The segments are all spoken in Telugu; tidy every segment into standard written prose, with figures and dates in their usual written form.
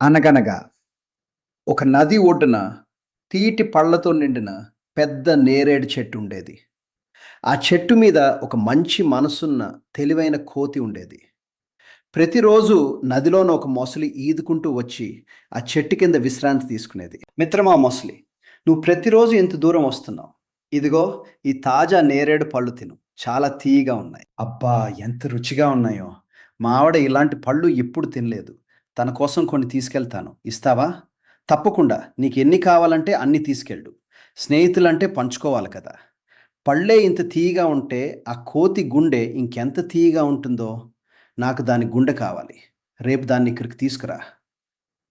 అనగనగా ఒక నది ఒడ్డున తీటి పళ్ళతో నిండిన పెద్ద నేరేడు చెట్టు ఉండేది. ఆ చెట్టు మీద ఒక మంచి మనసున్న తెలివైన కోతి ఉండేది. ప్రతిరోజు నదిలోన ఒక మొసలి ఈదుకుంటూ వచ్చి ఆ చెట్టు కింద విశ్రాంతి తీసుకునేది. మిత్రమా మొసలి, నువ్వు ప్రతిరోజు ఇంత దూరం వస్తున్నావు. ఇదిగో ఈ తాజా నేరేడు పళ్ళు తిను. చాలా తీయగా ఉన్నాయి. అబ్బా, ఎంత రుచిగా ఉన్నాయో! మా ఆవిడ ఇలాంటి పళ్ళు ఎప్పుడు తినలేదు. తన కోసం కొన్ని తీసుకెళ్తాను. ఇస్తావా? తప్పకుండా. నీకెన్ని కావాలంటే అన్ని తీసుకెళ్ళు. స్నేహితులంటే పంచుకోవాలి కదా! పళ్ళే ఇంత తీయగా ఉంటే ఆ కోతి గుండె ఇంకెంత తీయగా ఉంటుందో! నాకు దాని గుండె కావాలి. రేపు దాన్ని ఇక్కడికి తీసుకురా.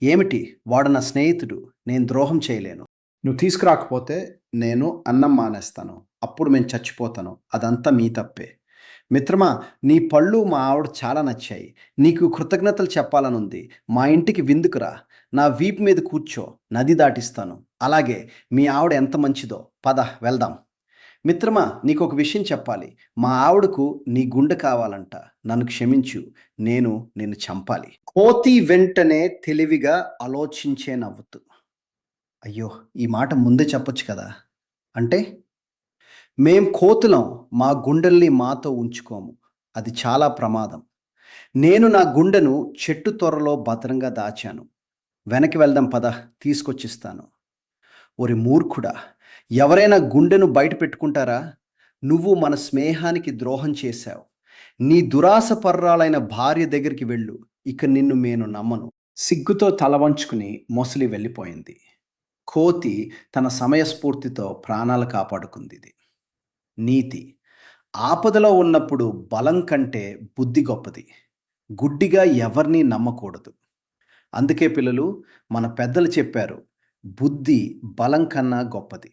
ఏమిటి? వాడు నా స్నేహితుడు. నేను ద్రోహం చేయలేను. నువ్వు తీసుకురాకపోతే నేను అన్నం మానేస్తాను. అప్పుడు నేను చచ్చిపోతాను. అదంతా మీ తప్పే. మిత్రమా, నీ పళ్ళు మా ఆవిడ చాలా నచ్చాయి. నీకు కృతజ్ఞతలు చెప్పాలనుంది. మా ఇంటికి విందుకు రా. నా వీపు మీద కూర్చో. నది దాటిస్తాను. అలాగే మీ ఆవిడ ఎంత మంచిదో. పద వెళ్దాం. మిత్రమా, నీకొక విషయం చెప్పాలి. మా ఆవిడకు నీ గుండె కావాలంట. నన్ను క్షమించు. నేను నిన్ను చంపాలి. కోతి వెంటనే తెలివిగా ఆలోచించే నవ్వుతూ, అయ్యో! ఈ మాట ముందే చెప్పొచ్చు కదా! అంటే? మేం కోతులం. మా గుండెల్ని మాతో ఉంచుకోము. అది చాలా ప్రమాదం. నేను నా గుండెను చెట్టు తొర్రలో భద్రంగా దాచాను. వెనక్కి వెళ్దాం పద, తీసుకొచ్చిస్తాను. ఓరి మూర్ఖుడా! ఎవరైనా గుండెను బయట పెట్టుకుంటారా? నువ్వు మన స్నేహానికి ద్రోహం చేశావు. నీ దురాశ పర్రాలైన భార్య దగ్గరికి వెళ్ళు. ఇక నిన్ను నేను నమ్మను. సిగ్గుతో తల వంచుకుని మొసలి వెళ్ళిపోయింది. కోతి తన సమయస్ఫూర్తితో ప్రాణాలు కాపాడుకుంది. నీతి: ఆపదలో ఉన్నప్పుడు బలం కంటే బుద్ధి గొప్పది. గుడ్డిగా ఎవరిని నమ్మకూడదు. అందుకే పిల్లలు, మన పెద్దలు చెప్పారు, బుద్ధి బలం కన్నా గొప్పది.